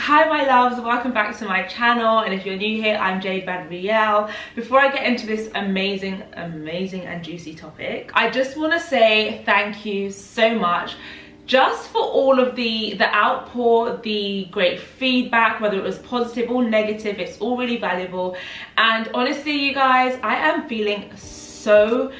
Hi my loves, welcome back to my channel, and if you're new here, I'm Jade Vanriel. Before I get into this amazing and juicy topic, I just want to say thank you so much just for all of the outpour, the great feedback, whether it was positive or negative. It's all really valuable, and honestly you guys, I am feeling so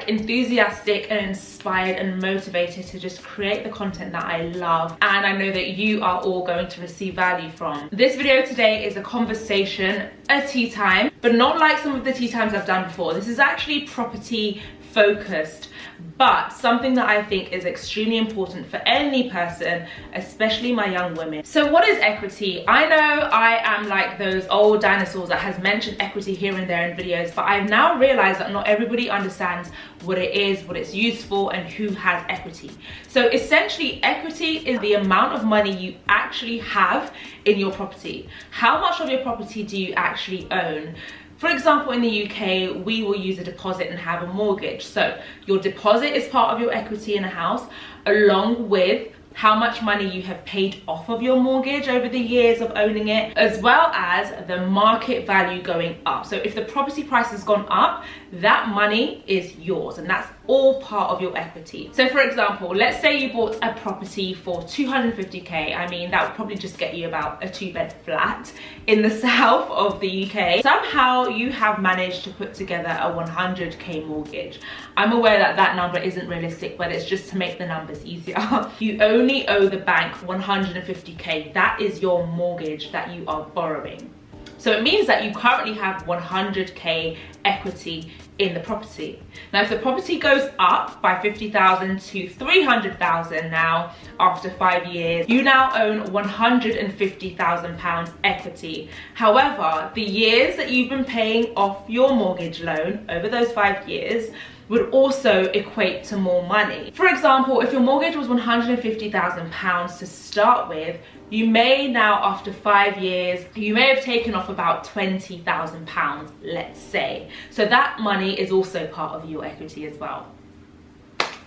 enthusiastic and inspired and motivated to just create the content that I love, and I know that you are all going to receive value from. This video today is a conversation, a tea time, but not like some of the tea times I've done before. This is actually property focused, but something that I think is extremely important for any person, especially my young women. So what is equity? I know I am like those old dinosaurs that has mentioned equity here and there in videos, but I've now realized that not everybody understands what it is, what it's used for, and who has equity. So essentially, equity is the amount of money you actually have in your property. How much of your property do you actually own? For example, in the UK, we will use a deposit and have a mortgage. So your deposit is part of your equity in a house, along with how much money you have paid off of your mortgage over the years of owning it, as well as the market value going up. So if the property price has gone up, that money is yours, and that's all part of your equity. So for example, let's say you bought a property for 250k. I mean, that would probably just get you about a 2-bed flat in the south of the UK. Somehow you have managed to put together a 100k mortgage. I'm aware that that number isn't realistic, but it's just to make the numbers easier. You only owe the bank 150k. That is your mortgage that you are borrowing. So it means that you currently have 100k equity in the property. Now, if the property goes up by 50,000 to 300,000 now after 5 years, you now own 150,000 pounds equity. However, the years that you've been paying off your mortgage loan over those 5 years would also equate to more money. For example, if your mortgage was 150,000 pounds to start with, you may now, after 5 years, you may have taken off about 20,000 pounds, let's say. So that money is also part of your equity as well.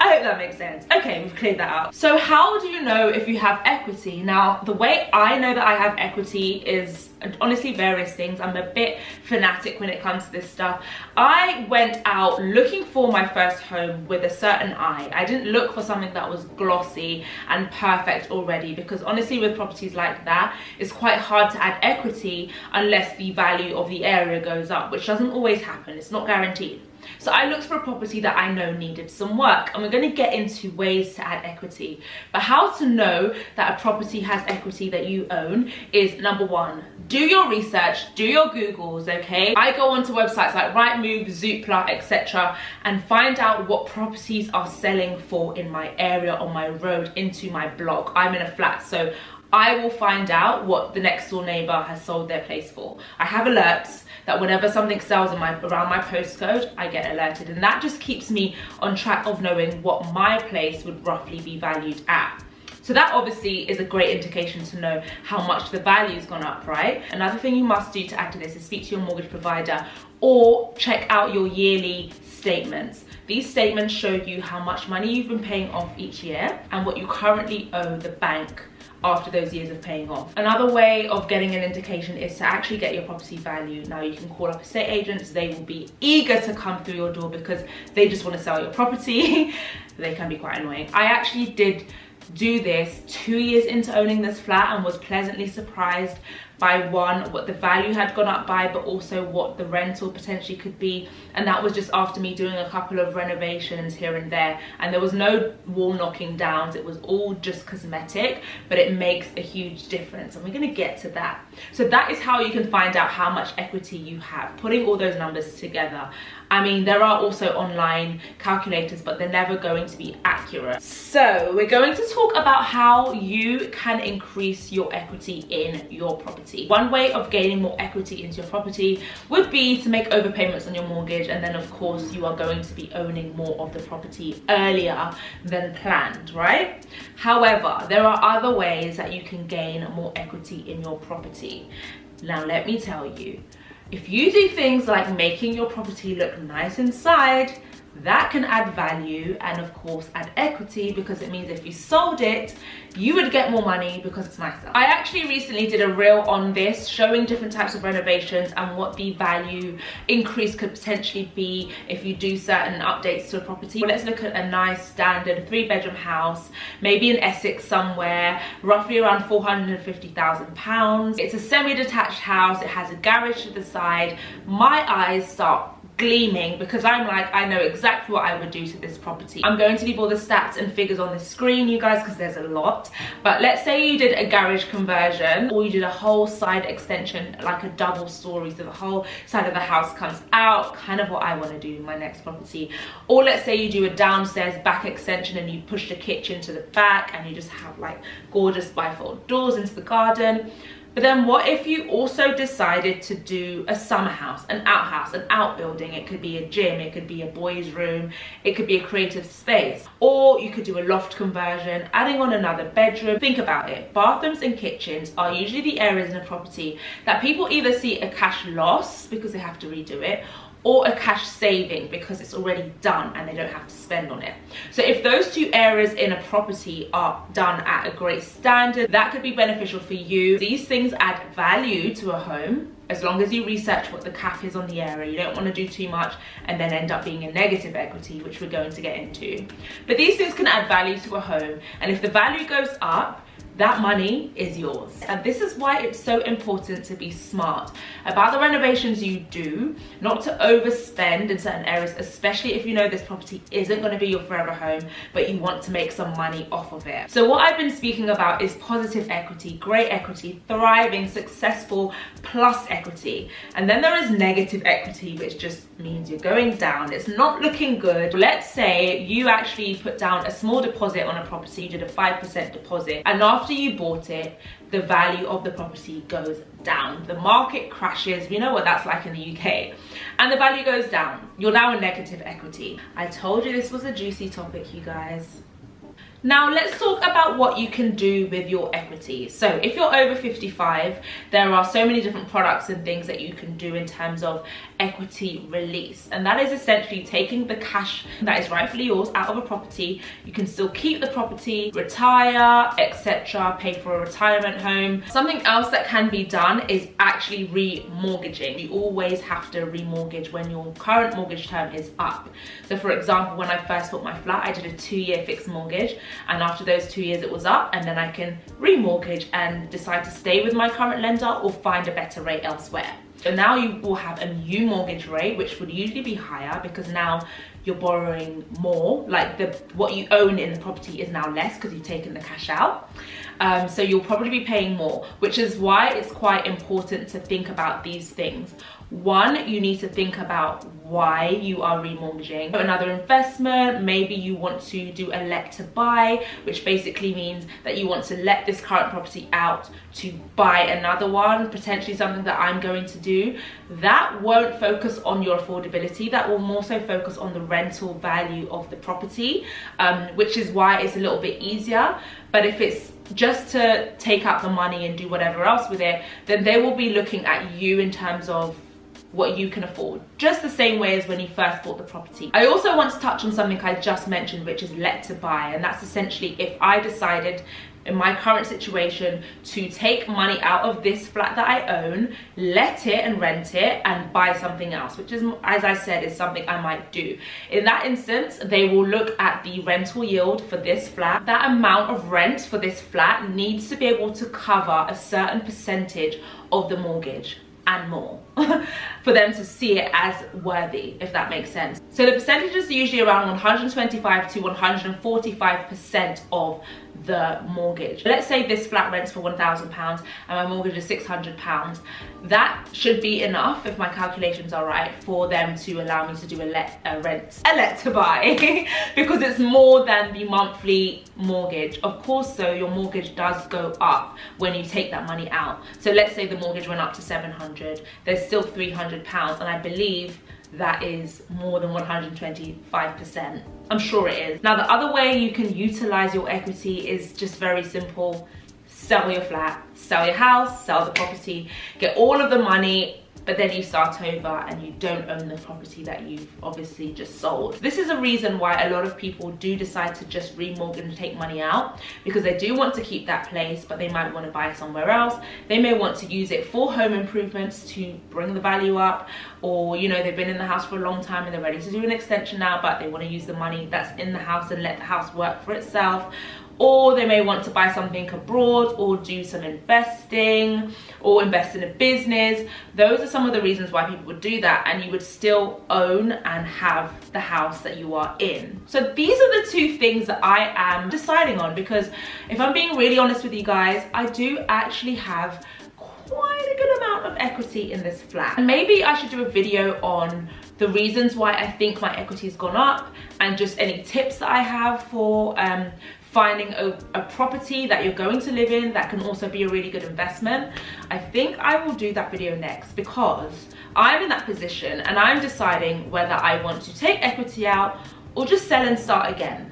I hope that makes sense. Okay, we've cleared that out. So how do you know if you have equity? Now, the way I know that I have equity is honestly various things. I'm a bit fanatic when it comes to this stuff. I went out looking for my first home with a certain eye. I didn't look for something that was glossy and perfect already, because honestly with properties like that, it's quite hard to add equity unless the value of the area goes up, which doesn't always happen. It's not guaranteed. So I looked for a property that I know needed some work, and we're going to get into ways to add equity. But how to know that a property has equity that you own is, number one, do your research, do your Googles, okay? I go onto websites like Rightmove, Zoopla, etc. and find out what properties are selling for in my area, on my road, into my block. I'm in a flat, so I will find out what the next door neighbor has sold their place for. I have alerts that whenever something sells in around my postcode, I get alerted, and that just keeps me on track of knowing what my place would roughly be valued at. So that obviously is a great indication to know how much the value's gone up, right? Another thing you must do to add to this is speak to your mortgage provider or check out your yearly statements. These statements show you how much money you've been paying off each year and what you currently owe the bank after those years of paying off. Another way of getting an indication is to actually get your property value. Now, you can call up estate agents. They will be eager to come through your door because they just want to sell your property. They can be quite annoying. I actually did do this 2 years into owning this flat and was pleasantly surprised by, one, what the value had gone up by, but also what the rental potentially could be. And that was just after me doing a couple of renovations here and there, and there was no wall knocking downs. It was all just cosmetic, but it makes a huge difference, and we're going to get to that. So that is how you can find out how much equity you have, putting all those numbers together. I mean, there are also online calculators, but they're never going to be accurate. So we're going to talk about how you can increase your equity in your property. One way of gaining more equity into your property would be to make overpayments on your mortgage, and then of course you are going to be owning more of the property earlier than planned, right? However, there are other ways that you can gain more equity in your property. Now, let me tell you, if you do things like making your property look nice inside, that can add value and of course add equity, because it means if you sold it, you would get more money because it's nicer. I actually recently did a reel on this showing different types of renovations and what the value increase could potentially be if you do certain updates to a property. Well, let's look at a nice standard 3-bedroom house, maybe in Essex somewhere, roughly around £450,000. It's a semi-detached house, it has a garage to the side. My eyes start gleaming because I'm like, I know exactly what I would do to this property. I'm going to leave all the stats and figures on the screen, you guys, because there's a lot. But let's say you did a garage conversion, or you did a whole side extension, like a double story, so the whole side of the house comes out, kind of what I want to do in my next property. Or let's say you do a downstairs back extension and you push the kitchen to the back and you just have like gorgeous bifold doors into the garden. But then what if you also decided to do a summer house, an outhouse, an outbuilding? It could be a gym, it could be a boys' room, it could be a creative space. Or you could do a loft conversion, adding on another bedroom. Think about it. Bathrooms and kitchens are usually the areas in a property that people either see a cash loss because they have to redo it, or a cash saving because it's already done and they don't have to spend on it. So if those two areas in a property are done at a great standard, that could be beneficial for you. These things add value to a home as long as you research what the cap is on the area. You don't want to do too much and then end up being in negative equity, which we're going to get into. But these things can add value to a home, and if the value goes up, that money is yours. And this is why it's so important to be smart about the renovations you do, not to overspend in certain areas, especially if you know this property isn't going to be your forever home, but you want to make some money off of it. So what I've been speaking about is positive equity, great equity, thriving, successful, plus equity. And then there is negative equity, which just means you're going down. It's not looking good. Let's say you actually put down a small deposit on a property, you did a 5% deposit, and after you bought it, the value of the property goes down. The market crashes. We know what that's like in the UK. And the value goes down. You're now in negative equity. I told you this was a juicy topic, you guys. Now let's talk about what you can do with your equity. So if you're over 55, there are so many different products and things that you can do in terms of equity release. And that is essentially taking the cash that is rightfully yours out of a property. You can still keep the property, retire, etc., pay for a retirement home. Something else that can be done is actually remortgaging. You always have to remortgage when your current mortgage term is up. So for example, when I first bought my flat, I did a 2-year fixed mortgage. And after those 2 years it was up, and then I can remortgage and decide to stay with my current lender or find a better rate elsewhere. So now you will have a new mortgage rate, which would usually be higher because now you're borrowing more. Like what you own in the property is now less because you've taken the cash out. So you'll probably be paying more, which is why it's quite important to think about these things. One, you need to think about why you are remortgaging. Another investment, maybe you want to do a let to buy, which basically means that you want to let this current property out to buy another one, potentially something that I'm going to do. That won't focus on your affordability, that will more so focus on the rental value of the property, which is why it's a little bit easier. But if it's just to take out the money and do whatever else with it, then they will be looking at you in terms of what you can afford, just the same way as when you first bought the property. I also want to touch on something I just mentioned, which is let to buy, and that's essentially if I decided in my current situation to take money out of this flat that I own, let it and rent it and buy something else, which is, as I said, is something I might do. In that instance, they will look at the rental yield for this flat. That amount of rent for this flat needs to be able to cover a certain percentage of the mortgage and more for them to see it as worthy, if that makes sense. So the percentages are usually around 125 to 145% of the mortgage. Let's say this flat rents for £1,000 and my mortgage is £600. That should be enough, if my calculations are right, for them to allow me to do a let to buy because it's more than the monthly mortgage. Of course though, your mortgage does go up when you take that money out. So let's say the mortgage went up to 700, there's still £300, and I believe that is more than 125%. I'm sure it is. Now the other way you can utilize your equity is just very simple. Sell your flat, sell your house, sell the property, get all of the money but then you start over and you don't own the property that you've obviously just sold. This is a reason why a lot of people do decide to just remortgage and take money out, because they do want to keep that place, but they might want to buy somewhere else. They may want to use it for home improvements to bring the value up, or you know, they've been in the house for a long time and they're ready to do an extension now, but they want to use the money that's in the house and let the house work for itself. Or they may want to buy something abroad, or do some investing, or invest in a business. Those are some of the reasons why people would do that, and you would still own and have the house that you are in. So these are the two things that I am deciding on, because if I'm being really honest with you guys, I do actually have quite a good amount of equity in this flat. And maybe I should do a video on the reasons why I think my equity has gone up, and just any tips that I have for finding a property that you're going to live in that can also be a really good investment. I think I will do that video next, because I'm in that position and I'm deciding whether I want to take equity out or just sell and start again,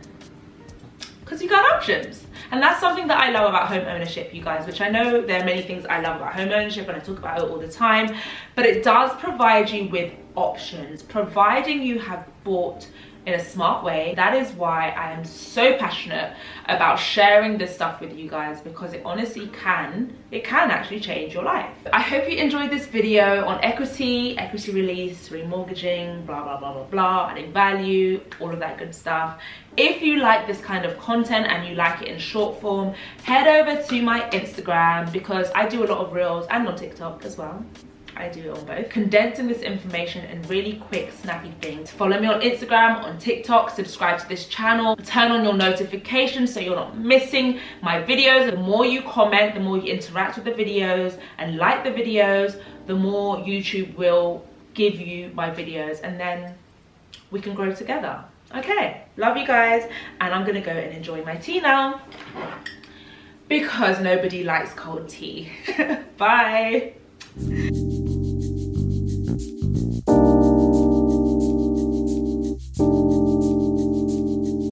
because you got options. And that's something that I love about home ownership, you guys, which I know there are many things I love about home ownership and I talk about it all the time, but it does provide you with options, providing you have bought in a smart way. That is why I am so passionate about sharing this stuff with you guys, because it honestly can actually change your life. I hope you enjoyed this video on equity release, remortgaging, blah blah blah blah blah, adding value, all of that good stuff. If you like this kind of content and you like it in short form, head over to my Instagram, because I do a lot of reels, and on TikTok as well. I do it on both, condensing this information in really quick, snappy things. Follow me on Instagram, on TikTok, subscribe to this channel, turn on your notifications so you're not missing my videos. The more you comment, the more you interact with the videos and like the videos, the more YouTube will give you my videos, and then we can grow together. Okay, love you guys, and I'm gonna go and enjoy my tea now, because nobody likes cold tea. Bye.